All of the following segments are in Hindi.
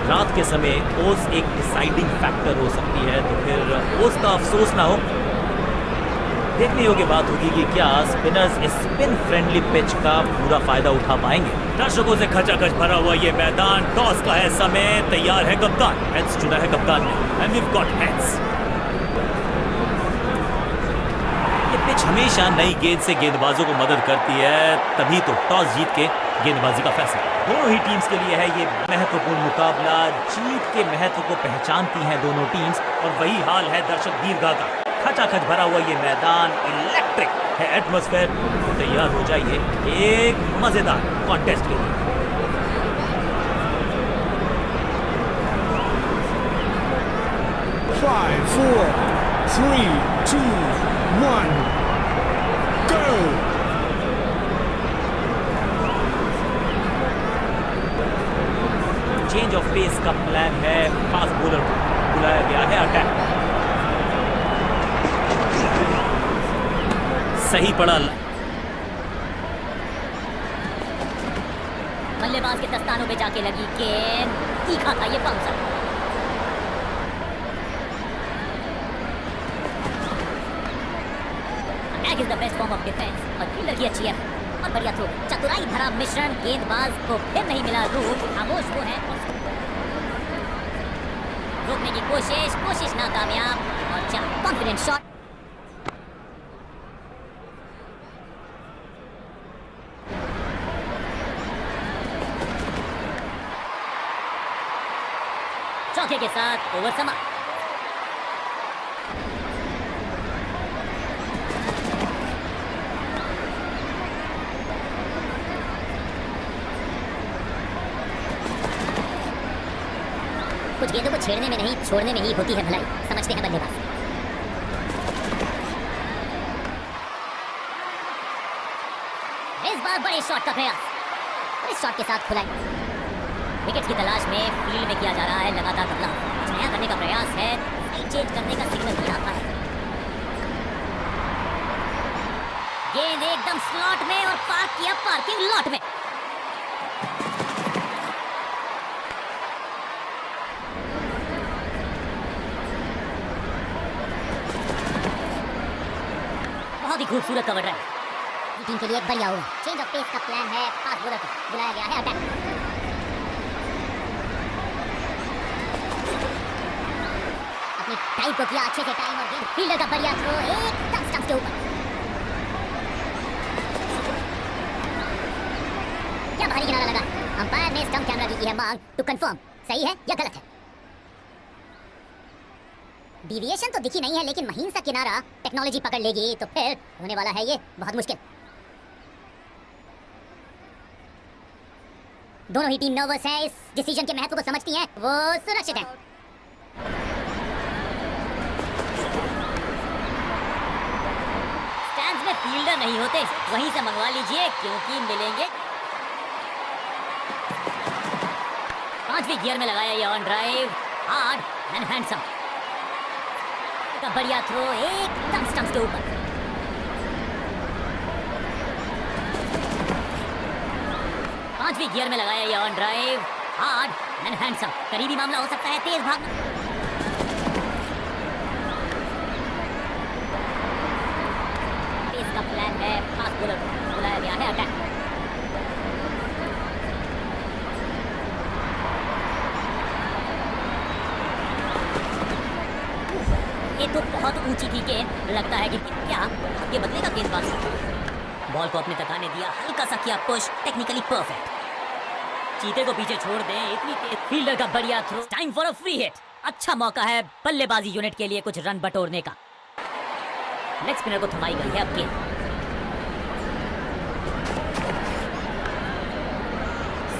रात के समय ओस एक डिसाइडिंग फैक्टर हो सकती है, तो फिर ओस का अफसोस ना हो। देखने योग्य बात होगी कि क्या स्पिनर्स इस स्पिन फ्रेंडली पिच का पूरा फायदा उठा पाएंगे। दर्शकों से खचाखच भरा हुआ ये मैदान, टॉस का है समय, तैयार है कप्तान। हेड्स चुना है कप्तान ने, एंड वीव गॉट हेड्स। ये पिच हमेशा नई गेंद से गेंदबाजों को मदद करती है, तभी तो टॉस जीत के गेंदबाजी का फैसला दोनों ही टीम्स के लिए है ये महत्वपूर्ण मुकाबला। जीत के महत्व को पहचानती हैं दोनों टीम्स, और वही हाल है दर्शक दीर्घा का। खचाखच भरा हुआ ये मैदान, इलेक्ट्रिक है एटमॉस्फेयर। तैयार हो जाइए एक मजेदार कॉन्टेस्ट के लिए। Five, 4, 3, 2, 1, go! Change of pace का प्लान है, फास्ट बॉलर बुलाया गया है अटैक। सही पड़ा। बल्लेबाज के दस्तानों पे जाके लगी गेंद, तीखा था ये bouncer. Attack is the best form of defence, और फील्डर की अच्छी है और बढ़िया थ्रो। चतुराई भरा मिश्रण, गेंदबाज को फिर नहीं मिला रूट, खामोश वो है। रोकने की कोशिश नाकामयाब, और क्या कॉन्फिडेंट शॉट। चौके के साथ ओवर समाप्त। कुछ गेंदों को छेड़ने में नहीं, छोड़ने में ही होती है भलाई, समझते हैं बल्लेबाज। इस बार बड़े शॉट का प्रयास, और इस शॉट के साथ खुलाई। विकेट की तलाश में फील्ड में किया जा रहा है लगातार बदलाव, कुछ नया करने का प्रयास है, चेंज करने का सिग्नल भी आता है। गेंद एकदम स्लॉट में, और पार्क किया पार्किंग लॉट में। बहुत ही खूबसूरत कवर ड्राइव, टीम के लिए एक बढ़िया ओवर। चेंज ऑफ पेस का प्लान है, फास्ट बॉलर को बुलाया गया है अटैक। टाइम को किया अच्छे से टाइम, और गेंद फील्डर का बढ़िया थ्रो एकदम स्टंप्स के ऊपर। क्या भारी किनारा लगा। अंपायर ने स्टंप कैमरा की है मांग टू कंफर्म, सही है या गलत है। डिविएशन तो दिखी नहीं है, लेकिन महीन सा किनारा टेक्नोलॉजी पकड़ लेगी तो फिर होने वाला है ये बहुत मुश्किल। दोनों ही टीम नर्वस है, इस डिसीजन के महत्व को समझती है, वो सुरक्षित है। फील्डर नहीं होते, वहीं से मंगवा लीजिए, क्योंकि मिलेंगे। 5वीं गियर में लगाया ये on drive, hard and handsome. का बढ़िया थ्रो एकदम स्टंप्स के ऊपर। पांचवी गियर में लगाया ये on drive, hard and handsome. करीबी मामला हो सकता है, तेज भागना। प्लान है, फास्ट बॉलर बुलाया गया है अटैक। ये तो बहुत ऊंची थी गेंद, लगता है कि क्या ये बदलेगा गेंदबाज। बॉल को अपने तकाने दिया, हल्का सा किया पुश, टेक्निकली परफेक्ट। चीते को पीछे छोड़ दें, इतनी तेज। फील्डर का बढ़िया throw, time for a free hit. अच्छा मौका है बल्लेबाजी यूनिट के लिए कुछ रन बटोरने का। लेग स्पिनर को थमाई गई है अब गेंद।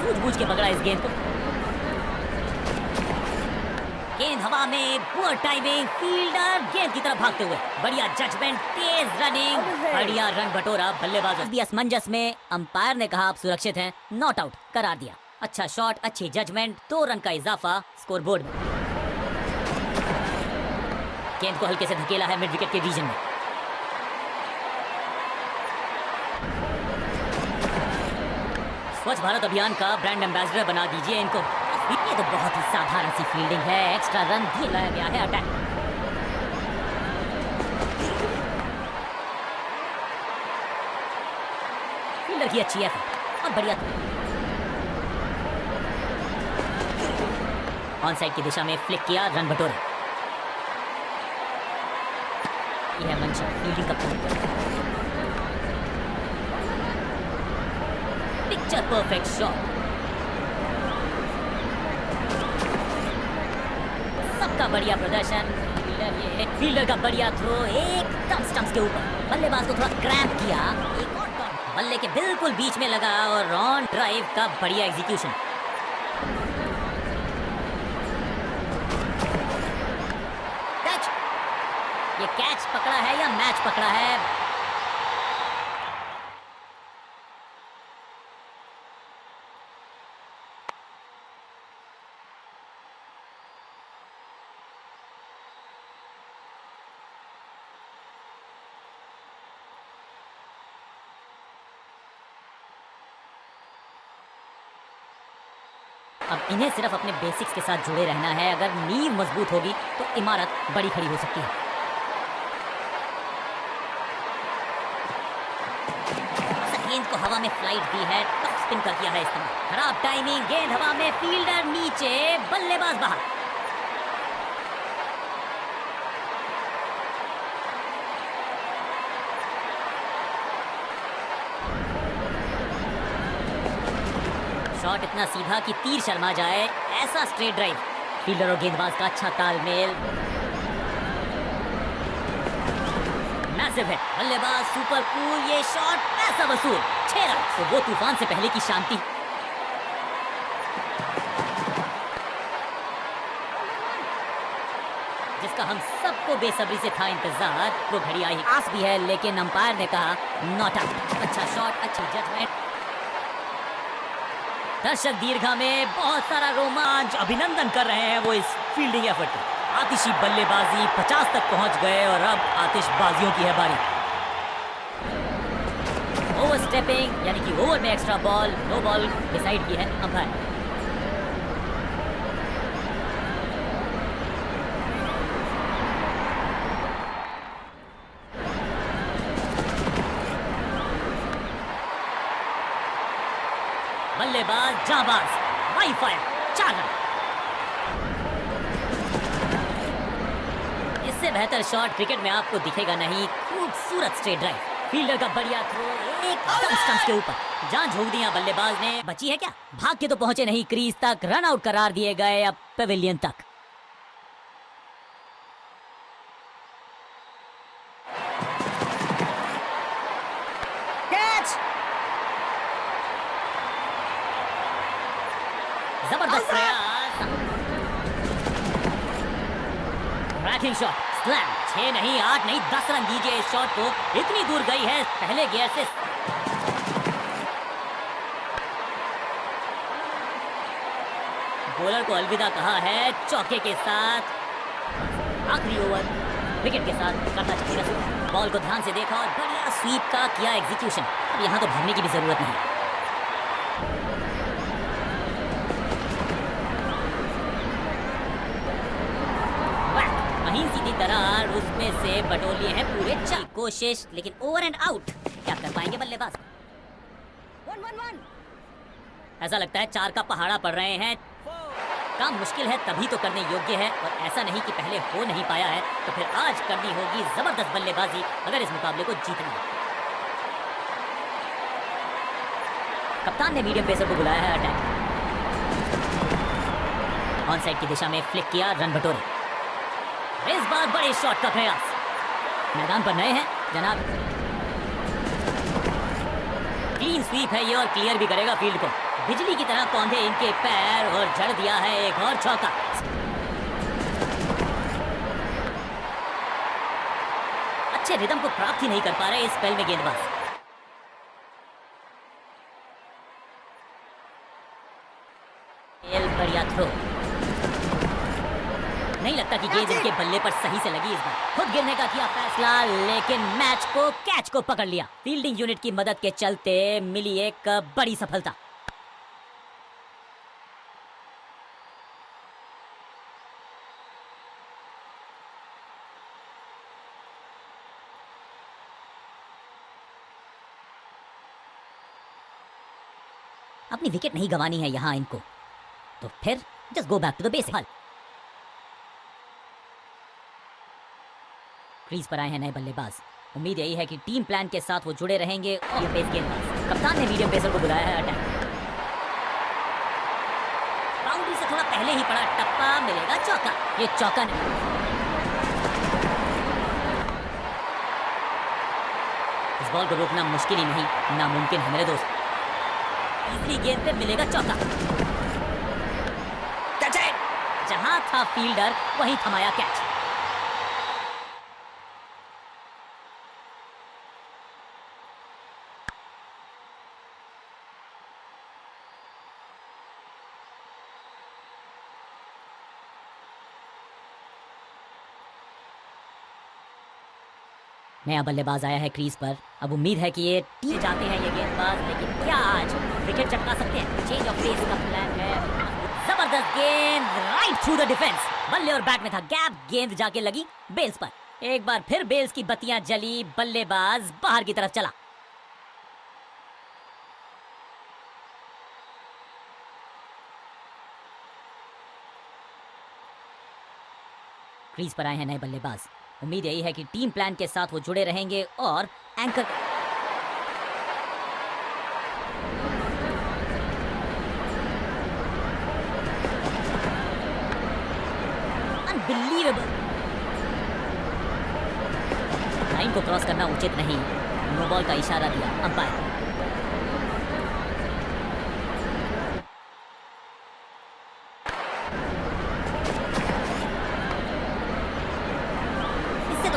सूझबूझ के पकड़ा इस गेंद को। गेंद हवा में, पुअर टाइमिंग, फील्डर गेंद की तरफ भागते हुए, बढ़िया जजमेंट, तेज रनिंग, बढ़िया रन बटोरा बल्लेबाज भी असमंजस में। अंपायर ने कहा आप सुरक्षित हैं, नॉट आउट करार दिया। अच्छा शॉट, अच्छी जजमेंट, 2 रन का इजाफा स्कोरबोर्ड में। गेंद को हल्के से धकेला है मिड विकेट के रीजन में। स्वच्छ भारत अभियान का ब्रांड एम्बेसडर बना दीजिए इनको। ये तो बहुत ही साधारण सी फील्डिंग है, एक्स्ट्रा रन दिया गया है अटैक। फील्डर की अच्छी है और बढ़िया। ऑन साइड की दिशा में फ्लिक किया, रन बटोरे। यह है मंशा फील्डिंग का पॉइंट। Picture perfect shot. सबका बढ़िया प्रदर्शन। फील्डर का बढ़िया थ्रो एकदम स्टंप्स के ऊपर। बल्लेबाज को थोड़ा क्रैम्प किया। एक और टॉप बल्ले के बिल्कुल बीच में लगा और ऑन ड्राइव का बढ़िया एग्जीक्यूशन। कैच। ये कैच पकड़ा है या मैच पकड़ा है? अब इन्हें सिर्फ अपने बेसिक्स के साथ जुड़े रहना है। अगर नींव मजबूत होगी तो इमारत बड़ी खड़ी हो सकती है। गेंद को हवा में फ्लाइट दी है, टॉप स्पिन का किया है इस्तेमाल। खराब टाइमिंग, गेंद हवा में, फील्डर नीचे, बल्लेबाज बाहर। शॉट इतना सीधा कि तीर शर्मा जाए, ऐसा स्ट्रेट ड्राइव। फील्डर और गेंदबाज का अच्छा तालमेल। मैसिव है, बल्लेबाज सुपर कूल। ये शॉट पैसा वसूल। 6 रन। तो वो तूफान से पहले की शांति। जिसका हम सबको बेसब्री से था इंतजार, वो घड़ी आई। आस भी है, लेकिन अंपायर ने कहा नॉट आउट। अच्छा शॉट, अच्छी जजमेंट। दर्शक दीर्घा में बहुत सारा रोमांच। अभिनंदन कर रहे हैं वो इस फील्डिंग एफर्ट का। आतिशी बल्लेबाजी 50 तक पहुंच गए और अब आतिशबाजियों की है बारी। ओवर स्टेपिंग यानी कि ओवर में extra ball, no ball decide की है अंपायर। बल्लेबाज जाबाज, वाई फायर, 4 रन। इससे बेहतर शॉट क्रिकेट में आपको दिखेगा नहीं। खूबसूरत स्ट्रेट ड्राइव। फील्डर का बढ़िया थ्रो एकदम स्टंप्स के ऊपर। जान झोंक दिया बल्लेबाज ने। बची है क्या? भाग के तो पहुंचे नहीं क्रीज तक। रन आउट करार दिए गए अब पेविलियन तक। जबरदस्त प्रयास। Trekking shot, slam. 6 नहीं, 8 नहीं, 10 रन दीजिए इस शॉट को। इतनी दूर गई है पहले गियर से। बॉलर को अलविदा कहा है चौके के साथ। आखिरी ओवर विकेट के साथ करना चाहिए। बॉल को ध्यान से देखा और बढ़िया स्वीप का किया एग्जीक्यूशन। अब यहाँ तो भागने की भी जरूरत नहीं। महीन सीधी दरार, उसमें से बटोर लिए हैं पूरे 4। कोशिश, लेकिन ओवर एंड आउट। क्या कर पाएंगे बल्लेबाज? 1-1-1। ऐसा लगता है 4 का पहाड़ा पड़ रहे हैं। काम मुश्किल है तभी तो करने योग्य है, और ऐसा नहीं कि पहले हो नहीं पाया है तो फिर आज करनी होगी जबरदस्त बल्लेबाजी अगर इस मुकाबले को जीतना है। कप्तान ने मीडियम पेसर को बुलाया है अटैक। ऑन साइड की दिशा में फ्लिक किया, रन बटोरे। इस बार बड़े शॉट का प्रयास। मैदान पर नए हैं जनाब। क्लीन स्वीप है ये और क्लियर भी करेगा फील्ड को। बिजली की तरह कौंधे इनके पैर और जड़ दिया है एक और चौका। अच्छे रिदम को प्राप्त ही नहीं कर पा रहे इस स्पेल में गेंदबाज। बढ़िया थ्रो। नहीं लगता कि गेंद इनके बल्ले पर सही से लगी इस बार। खुद गिरने का किया फैसला, लेकिन मैच को कैच को पकड़ लिया। फील्डिंग यूनिट की मदद के चलते मिली एक बड़ी सफलता। अपनी विकेट नहीं गंवानी है यहाँ इनको, तो फिर just go back to the basic. Crease पर आए हैं नए बल्लेबाज, उम्मीद यही है कि टीम प्लान के साथ वो जुड़े रहेंगे। और पेस गेंदबाज, कप्तान ने मीडियम पेसर को बुलाया है अटैक। बाउंड्री से थोड़ा पहले ही पड़ा टप्पा, मिलेगा चौका। ये चौका नहीं, इस बॉल को रोकना मुश्किल ही नहीं, नामुमकिन है मेरे दोस्त। तीसरी गेंद पे मिलेगा चौका। जहां था फील्डर वहीं थमाया कैच। नया बल्लेबाज आया है क्रीज पर, अब उम्मीद है कि ये टीम जाते हैं ये गेंदबाज, लेकिन क्या आज विकेट चटका सकते हैं? चेंज ऑफ पेस का प्लान है। जबरदस्त गेंद राइट थ्रू द डिफेंस, बल्ले और बैट में था गैप, गेंद जाके लगी बेल्स पर। एक बार फिर बेल्स की बत्तियां जली, बल्लेबाज बाहर की तरफ चला। क्रीज पर आए हैं नए बल्लेबाज, उम्मीद यही है कि टीम प्लान के साथ वो जुड़े रहेंगे। और एंकर अनबिलीवेबल, लाइन को क्रॉस करना उचित नहीं, नो बॉल का इशारा दिया अंपायर।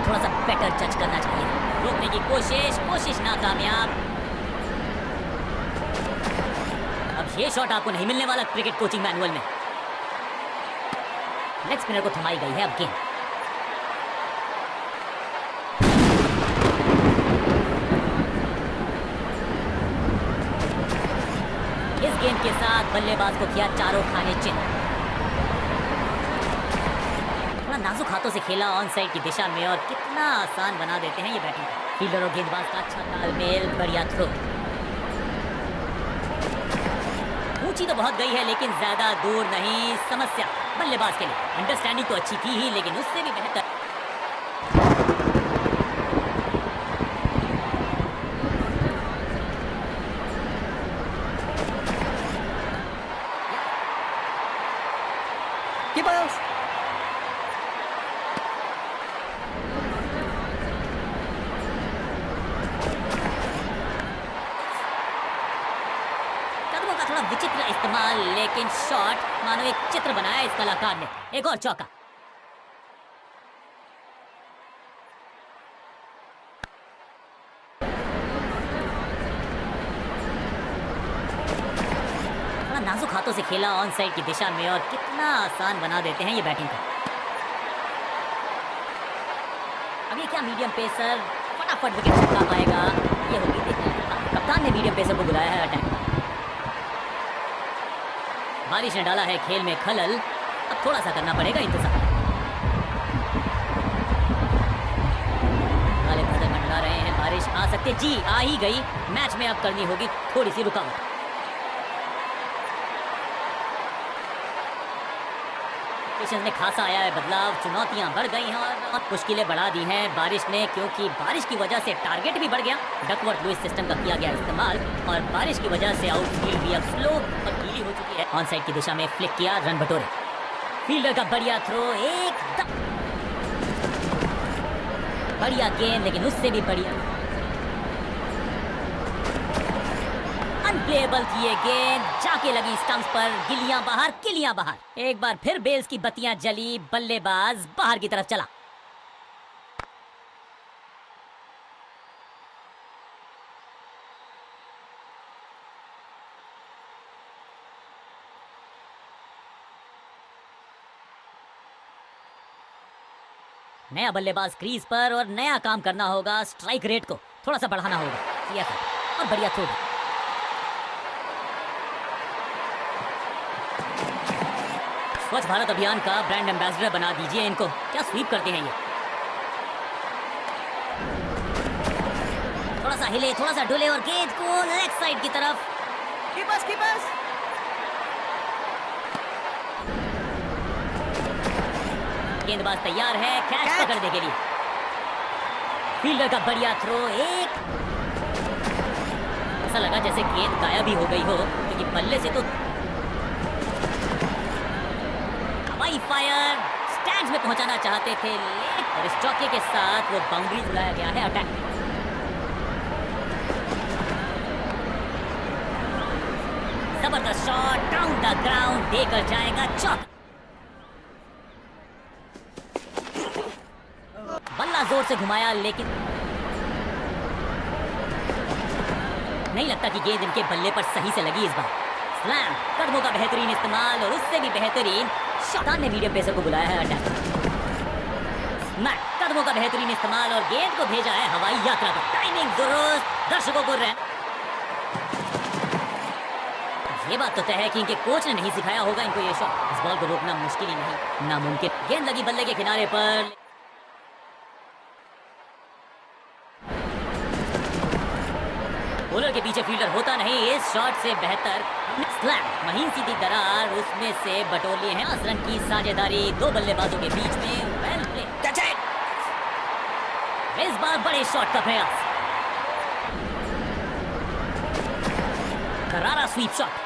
थोड़ा सा बेटर जज करना चाहिए, रोकने की कोशिश नाकामयाब। अब ये शॉट आपको नहीं मिलने वाला क्रिकेट कोचिंग मैनुअल में। लेग स्पिनर को थमाई गई है अब गेंद। इस गेंद के साथ बल्लेबाज को किया चारों खाने चिन्ह। नाजुक हाथों से खेला ऑन साइड की दिशा में, और कितना आसान बना देते हैं ये बैटिंग। फील्डर और गेंदबाज का अच्छा तालमेल, बढ़िया थ्रो। ऊंची तो बहुत गई है लेकिन ज्यादा दूर नहीं। समस्या बल्लेबाज के लिए, अंडरस्टैंडिंग तो अच्छी थी ही लेकिन उससे भी बेहतर। विचित्र इस्तेमाल, लेकिन शॉट मानो एक चित्र बनाया इस कलाकार ने। एक और चौका। बड़ा नाजुक हाथों से खेला ऑन साइड की दिशा में, और कितना आसान बना देते हैं ये बैटिंग को। अब ये क्या मीडियम पेसर फटाफट विकेट छटका पाएगा, ये होगी देखने लायक। कप्तान ने मीडियम पेसर को बुलाया है अटैक। बारिश ने डाला है खेल में खलल, अब थोड़ा सा करना पड़ेगा इंतजार। काले बादल मंडरा रहे हैं, बारिश आ सकती जी, आ ही गई। मैच में अब करनी होगी थोड़ी सी रुकावट। पेशेंस में खासा आया है बदलाव, चुनौतियां बढ़ गई हैं और मुश्किलें बढ़ा दी हैं बारिश ने, क्योंकि बारिश की वजह से टारगेट भी बढ़ गया। डकवर्थ लुइस सिस्टम का किया गया इस्तेमाल, और बारिश की वजह से आउटफील्ड भी अब स्लो और गीली हो चुकी है। ऑन साइड की दिशा में फ्लिक किया, रन बटोरे। फील्डर का बढ़िया थ्रो, एकदम बढ़िया गेंद, लेकिन उससे भी बढ़िया अनप्लेएबल थी ये गेंद, जाके लगी स्टंप्स पर, गिलियां बाहर किलियां बाहर। एक बार फिर बेल्स की बत्तियां जली, बल्लेबाज बाहर की तरफ चला। नया बल्लेबाज क्रीज पर, और नया काम करना होगा। स्ट्राइक रेट को थोड़ा सा बढ़ाना होगा। और बढ़िया थ्रो। स्वच्छ भारत अभियान का ब्रांड एम्बेसडर बना दीजिए इनको। क्या स्वीप करते हैं ये। थोड़ा सा हिले, थोड़ा सा डुले, और गेंद को लेग साइड की तरफ गेंदबाज तैयार है कैच पकड़ने के लिए। फील्डर का बढ़िया थ्रो, एक ऐसा लगा जैसे गेंद गायब ही हो गई हो, क्योंकि बल्ले से तो हवाई फायर स्टैंड्स में पहुंचाना चाहते थे, और इस चौके के साथ वो बाउंड्री बुलाया गया है अटैक। जबरदस्त शॉट डाउन द ग्राउंड देकर जाएगा चौका। बल्ला जोर से घुमाया, लेकिन नहीं लगता कि गेंद इनके बल्ले पर सही से लगी इस बार। स्लैम, कदमों का बेहतरीन इस्तेमाल और उससे भी बेहतरीन शॉट ने मीडियम पेसर को बुलाया है अटैक। स्मैक, कदमों का बेहतरीन इस्तेमाल और गेंद को भेजा है हवाई यात्रा पर। टाइमिंग दुरुस्त, दर्शकों को ये बात तो तय है कि इनके कोच ने नहीं सिखाया होगा इनको ये शॉट। इस बॉल को रोकना मुश्किल ही नहीं, नामुमकिन। गेंद लगी बल्ले के किनारे पर, बॉलर के पीछे फील्डर होता नहीं, इस शॉट से बेहतर स्लैम, महीन सीधी दरार, उसमें से बटोर लिए हैं 10 रन की साझेदारी दो बल्लेबाजों के बीच में। वेल प्ले, इस बार बड़े शॉट का प्रयास, करारा स्वीप शॉट।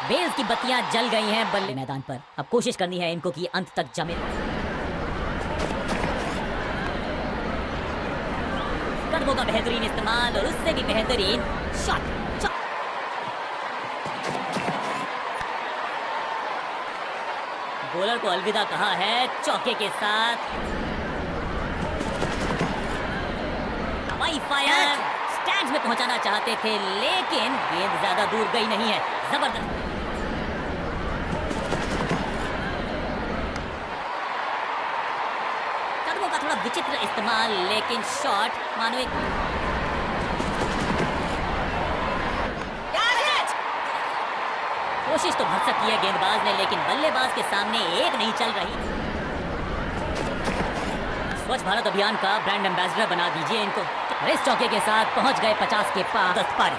बेल्स की बत्तियां जल गई हैं बल्ले मैदान पर। अब कोशिश करनी है इनको कि अंत तक जमे। कदमों का बेहतरीन इस्तेमाल और उससे भी बेहतरीन शॉट। बॉलर को अलविदा कहा है चौके के साथ। हवाई फायर स्टैंड्स में पहुंचाना चाहते थे, लेकिन गेंद ज्यादा दूर गई नहीं है। जबरदस्त, कदमों का थोड़ा विचित्र इस्तेमाल, लेकिन शॉट मानो एक कोशिश तो भरसक की है गेंदबाज ने, लेकिन बल्लेबाज के सामने एक नहीं चल रही। स्वच्छ भारत अभियान का ब्रांड एम्बेसडर बना दीजिए इनको। इस चौके के साथ पहुंच गए 50 के पार। 10 पारी।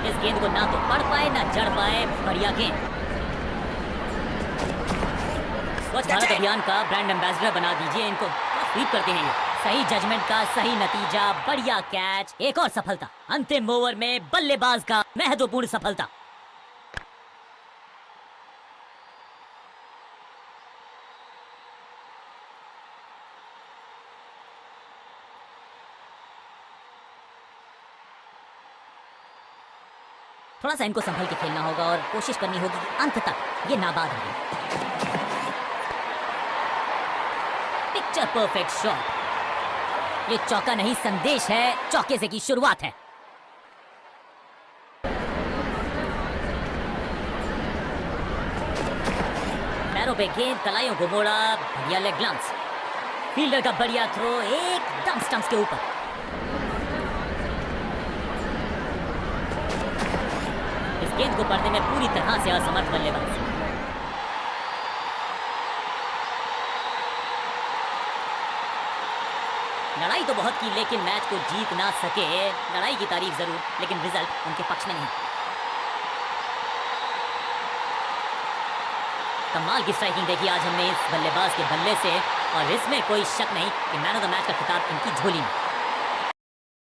इस गेंद को ना तो पढ़ पाए ना जड़ पाए, बढ़िया गेंद। स्वच्छ भारत अभियान का ब्रांड एम्बेसडर बना दीजिए इनको। स्वीप करते हैं ये। सही जजमेंट का सही नतीजा, बढ़िया कैच, एक और सफलता। अंतिम ओवर में बल्लेबाज का महत्वपूर्ण सफलता। थोड़ा सा इनको संभल के खेलना होगा और कोशिश करनी होगी कि अंत तक ये नाबाद रहे। Picture perfect shot. ये चौका नहीं संदेश है, चौके से की शुरुआत है। पैरों पे गेंद, कलाइयों को मोड़ा, बढ़िया लेग ग्लांस। फील्डर का बढ़िया थ्रो, एकदम स्टंप्स के ऊपर। इस गेंद को पढ़ने में पूरी तरह से असमर्थ बल्लेबाज। लड़ाई तो बहुत की, लेकिन मैच को जीत ना सके। लड़ाई की तारीफ जरूर, लेकिन रिजल्ट उनके पक्ष में नहीं। कमाल की स्ट्राइकिंग देखी आज हमने इस बल्लेबाज के बल्ले से, और इसमें कोई शक नहीं कि मैन ऑफ द मैच का खिताब इनकी झोली में।